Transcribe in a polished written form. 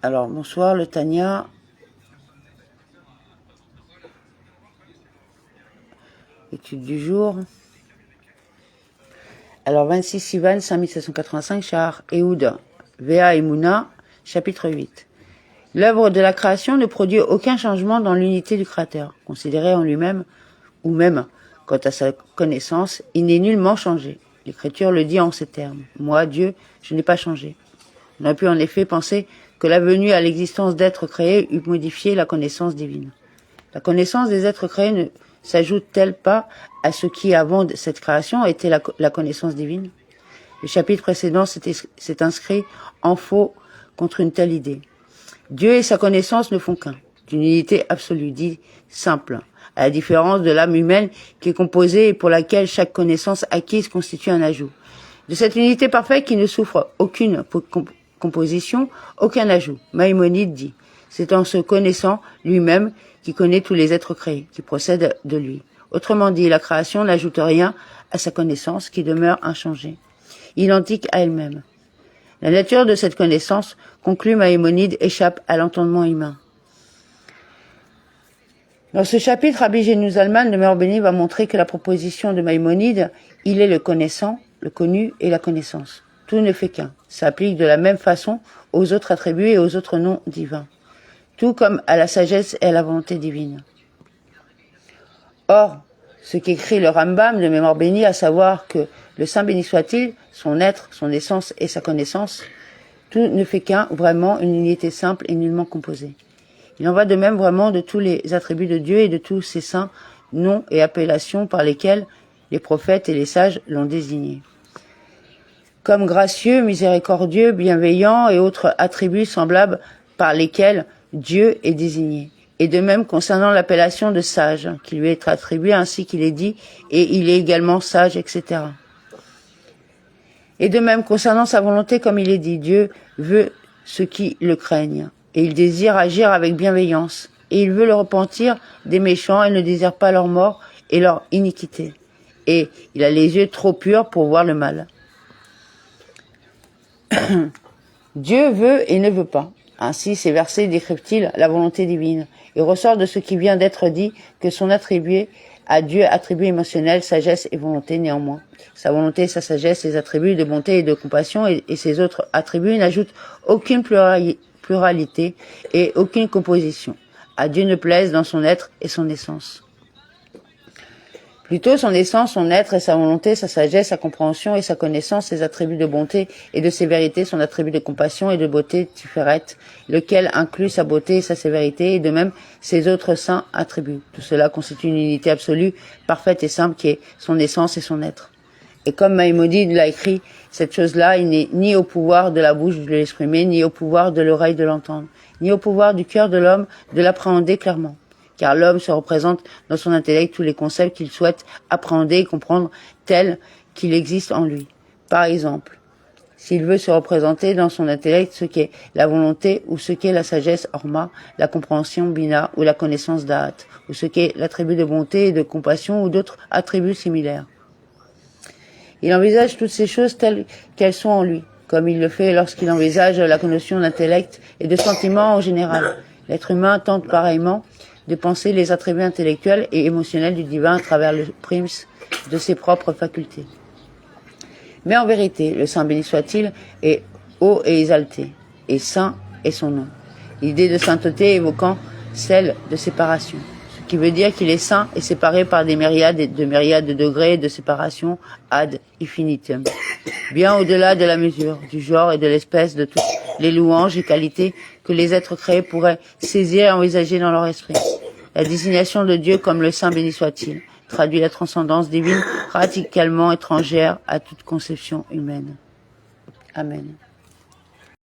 Alors, bonsoir, le Tania. Étude du jour. Alors, 26 Sivan, 5785, Shahar Ehud, Vea Emouna, chapitre 8. L'œuvre de la création ne produit aucun changement dans l'unité du Créateur. Considéré en lui-même, ou même quant à sa connaissance, il n'est nullement changé. L'Écriture le dit en ces termes. Moi, Dieu, je n'ai pas changé. On a pu en effet penser que la venue à l'existence d'êtres créés eût modifié la connaissance divine. La connaissance des êtres créés ne s'ajoute-t-elle pas à ce qui, avant cette création, était la connaissance divine? Le chapitre précédent s'est inscrit en faux contre une telle idée. Dieu et sa connaissance ne font qu'un, d'une unité absolue, dit simple, à la différence de l'âme humaine qui est composée et pour laquelle chaque connaissance acquise constitue un ajout. De cette unité parfaite qui ne souffre aucune composition, aucun ajout. Maïmonide dit, c'est en se connaissant lui-même qui connaît tous les êtres créés, qui procèdent de lui. Autrement dit, la création n'ajoute rien à sa connaissance qui demeure inchangée, identique à elle-même. La nature de cette connaissance, conclut Maïmonide, échappe à l'entendement humain. Dans ce chapitre, Rabbi Génou Zalman de Meor Béni va montrer que la proposition de Maïmonide, il est le connaissant, le connu et la connaissance. Tout ne fait qu'un, s'applique de la même façon aux autres attributs et aux autres noms divins, tout comme à la sagesse et à la volonté divine. Or, ce qu'écrit le Rambam de Meor Béni, à savoir que le Saint béni soit-il, son être, son essence et sa connaissance, tout ne fait qu'un, vraiment une unité simple et nullement composée. Il en va de même vraiment de tous les attributs de Dieu et de tous ses saints noms et appellations par lesquels les prophètes et les sages l'ont désigné. Comme gracieux, miséricordieux, bienveillant et autres attributs semblables par lesquels Dieu est désigné. Et de même concernant l'appellation de sage, qui lui est attribuée ainsi qu'il est dit, et il est également sage, etc. Et de même concernant sa volonté, comme il est dit, Dieu veut ceux qui le craignent, et il désire agir avec bienveillance, et il veut le repentir des méchants, et ne désire pas leur mort et leur iniquité. Et il a les yeux trop purs pour voir le mal. Dieu veut et ne veut pas. Ainsi, ces versets décrivent-ils la volonté divine. Il ressort de ce qui vient d'être dit que son attribué à Dieu attribut émotionnel, sagesse et volonté néanmoins. Sa volonté, sa sagesse, ses attributs de bonté et de compassion et ses autres attributs n'ajoutent aucune pluralité et aucune composition. À Dieu ne plaisent dans son être et son essence. Plutôt son essence, son être et sa volonté, sa sagesse, sa compréhension et sa connaissance, ses attributs de bonté et de sévérité, son attribut de compassion et de beauté tiferet, lequel inclut sa beauté et sa sévérité et de même ses autres saints attributs. Tout cela constitue une unité absolue, parfaite et simple qui est son essence et son être. Et comme Maïmonide l'a écrit, cette chose-là, il n'est ni au pouvoir de la bouche de l'exprimer, ni au pouvoir de l'oreille de l'entendre, ni au pouvoir du cœur de l'homme de l'appréhender clairement. Car l'homme se représente dans son intellect tous les concepts qu'il souhaite appréhender et comprendre tels qu'il existe en lui. Par exemple, s'il veut se représenter dans son intellect ce qu'est la volonté ou ce qu'est la sagesse orma, la compréhension bina ou la connaissance da'at, ou ce qu'est l'attribut de bonté et de compassion ou d'autres attributs similaires. Il envisage toutes ces choses telles qu'elles sont en lui, comme il le fait lorsqu'il envisage la notion d'intellect et de sentiment en général. L'être humain tente pareillement de penser les attributs intellectuels et émotionnels du divin à travers le prisme de ses propres facultés. Mais en vérité, le Saint béni soit-il est haut et exalté, et saint est son nom. L'idée de sainteté évoquant celle de séparation, ce qui veut dire qu'il est saint et séparé par des myriades de degrés de séparation ad infinitum, bien au-delà de la mesure, du genre et de l'espèce de toutes les louanges et qualités que les êtres créés pourraient saisir et envisager dans leur esprit. La désignation de Dieu comme le Saint béni soit-il traduit la transcendance divine radicalement étrangère à toute conception humaine. Amen.